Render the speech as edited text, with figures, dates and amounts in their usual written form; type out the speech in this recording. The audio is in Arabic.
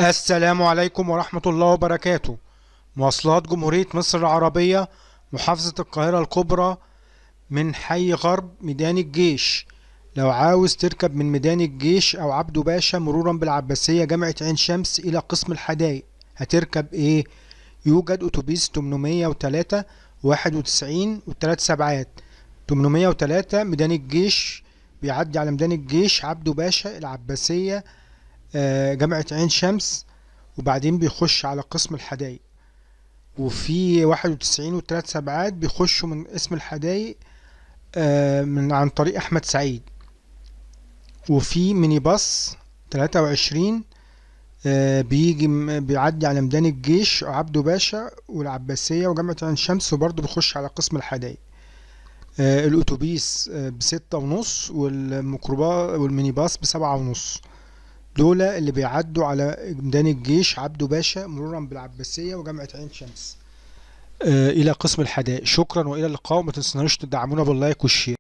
السلام عليكم ورحمة الله وبركاته. مواصلات جمهورية مصر العربية، محافظة القاهرة الكبرى، من حي غرب ميدان الجيش. لو عاوز تركب من ميدان الجيش أو عبده باشا مرورا بالعباسية جامعة عين شمس إلى قسم الحدائق، هتركب إيه؟ يوجد أتوبيس 803 91 وثلاث سبعات. 803 ميدان الجيش، بيعدي على ميدان الجيش عبده باشا العباسية، جامعة عين شمس، وبعدين بيخش على قسم الحدائق. وفي 91 وثلاث سبعات بيخشوا من اسم الحدائق من عن طريق أحمد سعيد. وفي ميني باص 23 بيعدي على ميدان الجيش وعبده باشا والعباسية وجامعة عين شمس، وبرضه بيخش على قسم الحدائق. الأتوبيس ب6:30، والميكروباص والميني باص ب7:30. دول اللي بيعدوا على ميدان الجيش عبده باشا مرورا بالعباسية وجامعة عين شمس إلى قسم الحدائق. شكرا وإلى اللقاء، وما تنسوناش تدعمونا باللايك والشير.